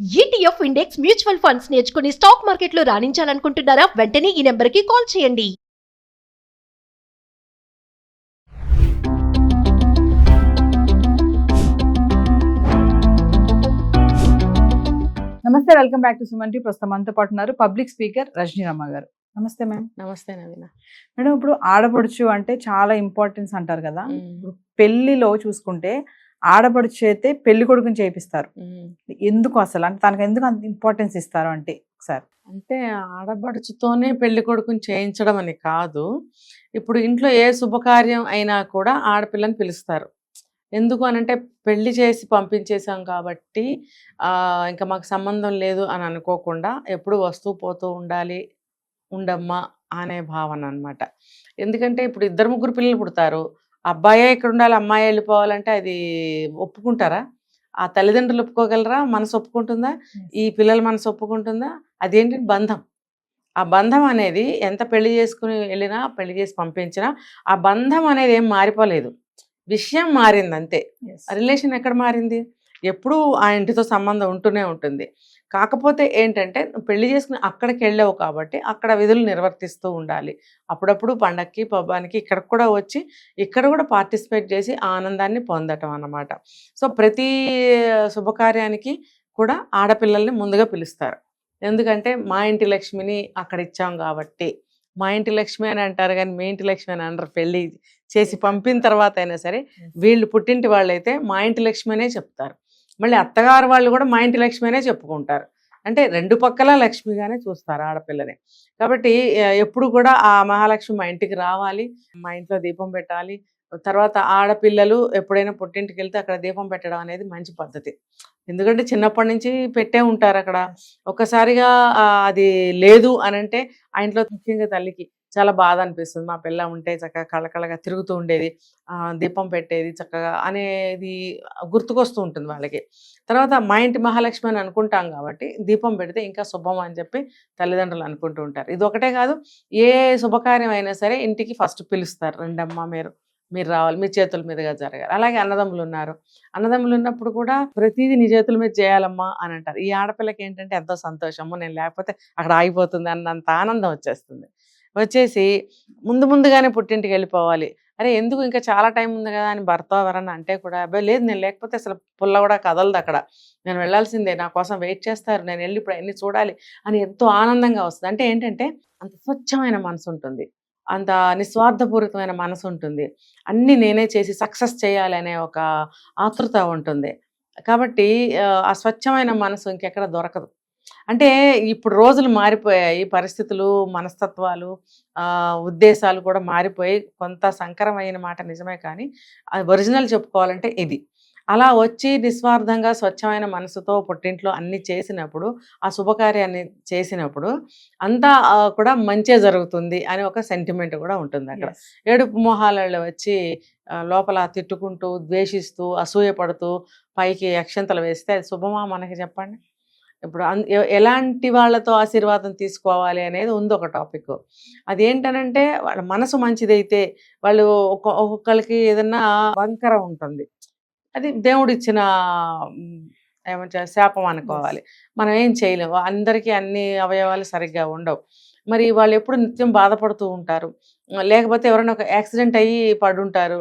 ETF index mutual funds నేర్చుకుని stock మార్కెట్లో రాణించాలనుకుంటున్నారా? వెంటనే ఈ నెంబర్కి కాల్ చేయండి. నమస్తే, welcome back to Suman TV. ప్రస్తుతం మనతో పాటు ఉన్నారు పబ్లిక్ స్పీకర్ రజనీ రమ్మ గారు. నమస్తే మ్యామ్. నమస్తే నవీన. మేడం, ఇప్పుడు ఆడపడుచు అంటే చాలా ఇంపార్టెన్స్ అంటారు కదా. ఇప్పుడు పెళ్లిలో చూసుకుంటే ఆడపడుచు అయితే పెళ్లి కొడుకుని చేపిస్తారు. ఎందుకు అసలు అంటే తనకు ఎందుకు అంత ఇంపార్టెన్స్ ఇస్తారు అంటే ఒకసారి అంటే ఆడబడుచుతోనే పెళ్లి కొడుకుని చేయించడం అని కాదు. ఇప్పుడు ఇంట్లో ఏ శుభకార్యం అయినా కూడా ఆడపిల్లని పిలుస్తారు. ఎందుకు అనంటే పెళ్లి చేసి పంపించేసాం కాబట్టి ఇంకా మాకు సంబంధం లేదు అని అనుకోకుండా ఎప్పుడు వస్తూ పోతూ ఉండాలి, ఉండమ్మా అనే భావన అనమాట. ఎందుకంటే ఇప్పుడు ఇద్దరు ముగ్గురు పిల్లలు పుడతారు, అబ్బాయే ఇక్కడ ఉండాలి అమ్మాయి వెళ్ళిపోవాలంటే అది ఒప్పుకుంటారా? ఆ తల్లిదండ్రులు ఒప్పుకోగలరా? మనసు ఒప్పుకుంటుందా? ఈ పిల్లల మనసు ఒప్పుకుంటుందా? అదేంటి బంధం. ఆ బంధం అనేది ఎంత పెళ్లి చేసుకుని వెళ్ళినా, పెళ్లి చేసి పంపించినా ఆ బంధం అనేది ఏం మారిపోలేదు. విషయం మారింది అంతే. రిలేషన్ ఎక్కడ మారింది? ఎప్పుడూ ఆ ఇంటితో సంబంధం ఉంటూనే ఉంటుంది. కాకపోతే ఏంటంటే పెళ్లి చేసుకుని అక్కడికి వెళ్ళావు కాబట్టి అక్కడ విధులు నిర్వర్తిస్తూ ఉండాలి. అప్పుడప్పుడు పండక్కి పబ్బానికి ఇక్కడికి కూడా వచ్చి ఇక్కడ కూడా పార్టిసిపేట్ చేసి ఆనందాన్ని పొందటం అన్నమాట. సో ప్రతి శుభకార్యానికి కూడా ఆడపిల్లల్ని ముందుగా పిలుస్తారు. ఎందుకంటే మా ఇంటి లక్ష్మిని అక్కడ ఇచ్చాం కాబట్టి. మా ఇంటి లక్ష్మి అని అంటారు కానీ మీ ఇంటి లక్ష్మి అని అంటారు. పెళ్ళి చేసి పంపిన తర్వాత అయినా సరే వీళ్ళు పుట్టింటి వాళ్ళైతే మా ఇంటి లక్ష్మి అనే చెప్తారు. మళ్ళీ అత్తగారు వాళ్ళు కూడా మా ఇంటి లక్ష్మి అనే చెప్పుకుంటారు. అంటే రెండు పక్కల లక్ష్మిగానే చూస్తారు ఆడపిల్లని. కాబట్టి ఎప్పుడు కూడా ఆ మహాలక్ష్మి మా ఇంటికి రావాలి, మా ఇంట్లో దీపం పెట్టాలి. తర్వాత ఆడపిల్లలు ఎప్పుడైనా పుట్టింటికి వెళ్తే అక్కడ దీపం పెట్టడం అనేది మంచి పద్ధతి. ఎందుకంటే చిన్నప్పటి నుంచి పెట్టే ఉంటారు అక్కడ. ఒక్కసారిగా అది లేదు అనంటే ఆ ఇంట్లో ముఖ్యంగా తల్లికి చాలా బాధ అనిపిస్తుంది. మా పిల్ల ఉంటే చక్కగా కళకళగా తిరుగుతూ ఉండేది, దీపం పెట్టేది చక్కగా అనేది గుర్తుకొస్తూ ఉంటుంది వాళ్ళకి. తర్వాత మా ఇంటి మహాలక్ష్మి అని అనుకుంటాం కాబట్టి దీపం పెడితే ఇంకా శుభం అని చెప్పి తల్లిదండ్రులు అనుకుంటూ ఉంటారు. ఇది ఒకటే కాదు, ఏ శుభకార్యం అయినా సరే ఇంటికి ఫస్ట్ పిలుస్తారు. రెండమ్మ మీరు రావాలి, మీ చేతుల మీదుగా జరగాలి. అలాగే అన్నదమ్ములు ఉన్నారు, అన్నదమ్ములు ఉన్నప్పుడు కూడా ప్రతిదీ నీ చేతుల మీద చేయాలమ్మా అని అంటారు. ఈ ఆడపిల్లకి ఏంటంటే ఎంతో సంతోషము, నేను లేకపోతే అక్కడ ఆగిపోతుంది అన్నంత ఆనందం వచ్చేస్తుంది. వచ్చేసి ముందుగానే పుట్టింటికి వెళ్ళిపోవాలి. అరే ఎందుకు ఇంకా చాలా టైం ఉంది కదా అని భర్త ఎవరన్నా అంటే కూడా అబ్బాయి లేదు నేను లేకపోతే అసలు పుల్ల కూడా కదలదు, అక్కడ నేను వెళ్ళాల్సిందే, నా కోసం వెయిట్ చేస్తారు, నేను వెళ్ళి ఇప్పుడు అన్ని చూడాలి అని ఎంతో ఆనందంగా వస్తుంది. అంటే ఏంటంటే అంత స్వచ్ఛమైన మనసు ఉంటుంది, అంత నిస్వార్థపూరితమైన మనసు ఉంటుంది, అన్నీ నేనే చేసి సక్సెస్ చేయాలనే ఒక ఆతృత ఉంటుంది. కాబట్టి ఆ స్వచ్ఛమైన మనసు ఇంకెక్కడ దొరకదు. అంటే ఇప్పుడు రోజులు మారిపోయాయి, పరిస్థితులు, మనస్తత్వాలు, ఉద్దేశాలు కూడా మారిపోయి కొంత సంకరమైన మాట నిజమే, కానీ అది ఒరిజినల్ చెప్పుకోవాలంటే ఇది. అలా వచ్చి నిస్వార్థంగా స్వచ్ఛమైన మనసుతో పుట్టింట్లో అన్ని చేసినప్పుడు, ఆ శుభకార్యాన్ని చేసినప్పుడు అంతా కూడా మంచే జరుగుతుంది అని ఒక సెంటిమెంట్ కూడా ఉంటుంది అక్కడ. ఏడుపు మొహాలలో వచ్చి లోపల తిట్టుకుంటూ, ద్వేషిస్తూ, అసూయపడుతూ పైకి అక్షంతలు వేస్తే అది శుభమా మనకి చెప్పండి? ఇప్పుడు ఎలాంటి వాళ్ళతో ఆశీర్వాదం తీసుకోవాలి అనేది ఉంది ఒక టాపిక్. అదేంటనంటే వాళ్ళ మనసు మంచిదైతే, వాళ్ళు ఒక్కొక్కరికి ఏదన్నా వంకర ఉంటుంది, అది దేవుడిచ్చిన ఏమంటారు శాపం అనుకోవాలి. మనం ఏం చేయలేము, అందరికీ అన్ని అవయవాలు సరిగ్గా ఉండవు. మరి వాళ్ళు ఎప్పుడు నిత్యం బాధపడుతూ ఉంటారు. లేకపోతే ఎవరైనా ఒక యాక్సిడెంట్ అయ్యి పడుంటారు,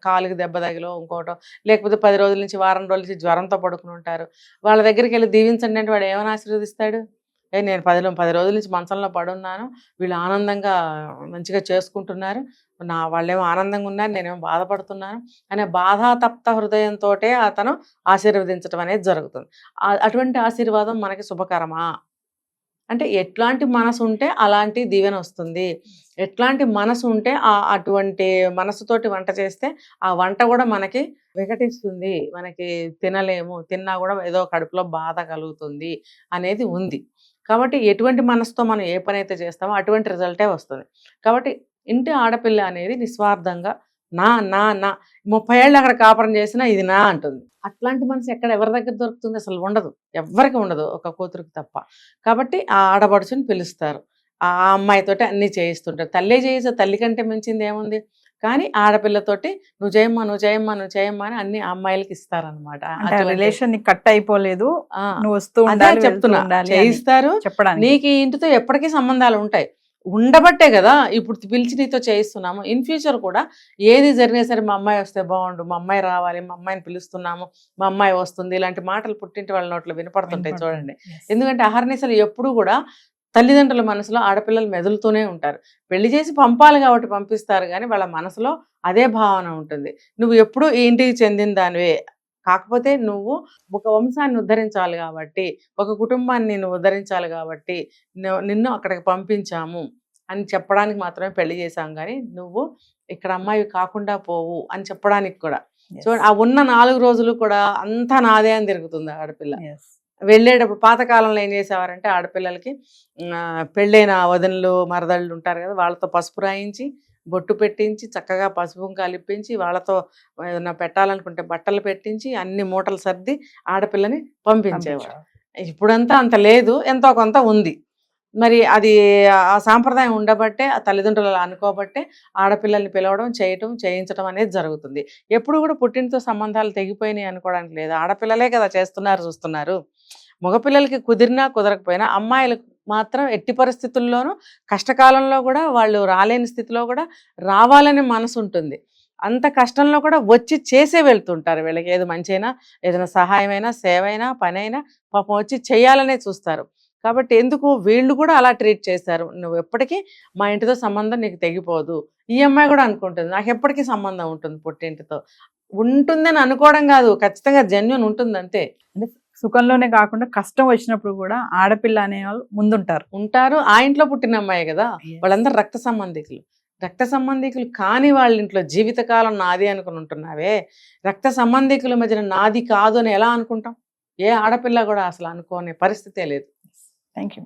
కాలుకి దెబ్బ తగిలో ఇంకోటో, లేకపోతే 10 రోజుల నుంచి వారం రోజుల నుంచి జ్వరంతో పడుకుని ఉంటారు. వాళ్ళ దగ్గరికి వెళ్ళి దీవించండి అంటే వాడు ఏమైనా ఆశీర్వదిస్తాడు? నేను 10 రోజుల నుంచి మంచంలో పడున్నాను, వీళ్ళు ఆనందంగా మంచిగా చేసుకుంటున్నారు, వాళ్ళేమో ఆనందంగా ఉన్నారు, నేనేమో బాధపడుతున్నాను అనే బాధాతప్త హృదయంతో అతను ఆశీర్వదించడం అనేది జరుగుతుంది. అటువంటి ఆశీర్వాదం మనకి శుభకరమా? అంటే ఎట్లాంటి మనసు ఉంటే అలాంటి దీవెన వస్తుంది. ఎట్లాంటి మనసు ఉంటే అటువంటి మనసుతోటి వంట చేస్తే ఆ వంట కూడా మనకి వికటిస్తుంది, మనకి తినలేము, తిన్నా కూడా ఏదో కడుపులో బాధ కలుగుతుంది అనేది ఉంది. కాబట్టి ఎటువంటి మనసుతో మనం ఏ పని అయితే చేస్తామో అటువంటి రిజల్టే వస్తుంది. కాబట్టి ఇంటి ఆడపిల్ల అనేది నిస్వార్థంగా నా నా నా 30 ఏళ్ళు అక్కడ కాపురం చేసినా ఇది నా అంటుంది. అట్లాంటి మనసు ఎక్కడ ఎవరి దగ్గర దొరుకుతుంది? అసలు ఉండదు, ఎవ్వరికి ఉండదు, ఒక కూతురికి తప్ప. కాబట్టి ఆ ఆడపడుచుని పిలుస్తారు, ఆ అమ్మాయితోటి అన్నీ చేయిస్తుంటారు. తల్లే చేయిస్తే తల్లి కంటే మించింది ఏముంది? కానీ ఆడపిల్లతోటి నువ్వు చేయమ్మా నువ్వు చేయమ్మా నువ్వు చేయమ్మా అని అన్ని అమ్మాయిలకి ఇస్తారనమాట. అంటే రిలేషన్ కట్ అయిపోలేదు, నువ్వు వస్తూ అదే ఉండాలి, వెళ్తూ చెప్తున్నా, ఉండాలి అని చేయిస్తారు. చెప్పడానికి. నీకు ఈ ఇంటితో ఎప్పటికీ సంబంధాలు ఉంటాయి, ఉండబట్టే కదా ఇప్పుడు పిలిచి నీతో చేయిస్తున్నాము. ఇన్ ఫ్యూచర్ కూడా ఏది జరిగినా సరే మా అమ్మాయి వస్తే బాగుండు, మా అమ్మాయి రావాలి, మా అమ్మాయిని పిలుస్తున్నాము, మా అమ్మాయి వస్తుంది, ఇలాంటి మాటలు పుట్టింటి వాళ్ళ నోట్లో వినపడుతుంటాయి చూడండి. ఎందుకంటే అహర్నిశలు ఎప్పుడు కూడా తల్లిదండ్రుల మనసులో ఆడపిల్లలు మెదులుతూనే ఉంటారు. పెళ్లి చేసి పంపాలి కాబట్టి పంపిస్తారు, కానీ వాళ్ళ మనసులో అదే భావన ఉంటుంది. నువ్వు ఎప్పుడు ఈ ఇంటికి చెందిన దానివే, కాకపోతే నువ్వు ఒక వంశాన్ని ఉద్ధరించాలి కాబట్టి, ఒక కుటుంబాన్ని నువ్వు ఉద్ధరించాలి కాబట్టి నిన్ను అక్కడికి పంపించాము అని చెప్పడానికి మాత్రమే పెళ్లి చేశాం, కానీ నువ్వు ఇక్కడ అమ్మాయి కాకుండా పోవు అని చెప్పడానికి కూడా. చూడండి, ఆ ఉన్న 4 రోజులు కూడా అంతా నాదే అని తిరుగుతుంది ఆడపిల్ల. వెళ్ళేటప్పుడు పాతకాలంలో ఏం చేసేవారంటే ఆడపిల్లలకి పెళ్ళైన వదినలు మరదళ్ళు ఉంటారు కదా, వాళ్ళతో పసుపు రాయించి బొట్టు పెట్టించి చక్కగా పసుపు కలిపించి వాళ్ళతో ఏదైనా పెట్టాలనుకుంటే బట్టలు పెట్టించి అన్ని మూటలు సర్ది ఆడపిల్లని పంపించేవారు. ఇప్పుడంతా అంత లేదు, ఎంతో కొంత ఉంది. మరి అది ఆ సాంప్రదాయం ఉండబట్టే, ఆ తల్లిదండ్రులు అనుకోబట్టే ఆడపిల్లల్ని పిలవడం, చేయించడం అనేది జరుగుతుంది. ఎప్పుడు కూడా పుట్టినతో సంబంధాలు తెగిపోయినాయి అనుకోవడానికి లేదు. ఆడపిల్లలే కదా చేస్తున్నారు, చూస్తున్నారు. మగపిల్లలకి కుదిరినా కుదరకపోయినా అమ్మాయిలకు మాత్రం ఎట్టి పరిస్థితుల్లోనూ కష్టకాలంలో కూడా వాళ్ళు రాలేని స్థితిలో కూడా రావాలనే మనసు ఉంటుంది. అంత కష్టంలో కూడా వచ్చి చేసే వెళ్తుంటారు. వీళ్ళకి ఏది మంచైనా, ఏదైనా సహాయమైనా, సేవైనా, పనైనా పాపం వచ్చి చేయాలనే చూస్తారు. కాబట్టి ఎందుకు వీళ్ళు కూడా అలా ట్రీట్ చేశారు, నువ్వు ఎప్పటికీ మా ఇంటితో సంబంధం నీకు తెగిపోదు. ఈ అమ్మాయి కూడా అనుకుంటుంది నాకు ఎప్పటికీ సంబంధం ఉంటుంది పుట్టింటితో. ఉంటుందని అనుకోవడం కాదు, ఖచ్చితంగా జెన్యూన్ ఉంటుంది అంతే. అంటే సుఖంలోనే కాకుండా కష్టం వచ్చినప్పుడు కూడా ఆడపిల్ల అనే వాళ్ళు ఉంటారు. ఆ ఇంట్లో పుట్టిన అమ్మాయి కదా, వాళ్ళందరూ రక్త సంబంధికులు కాని వాళ్ళ ఇంట్లో జీవితకాలం నాది అనుకుని ఉంటున్నావే. రక్త సంబంధికుల మధ్యన నాది కాదు అని ఎలా అనుకుంటాం? ఏ ఆడపిల్ల కూడా అసలు అనుకోనే పరిస్థితే లేదు. Thank you.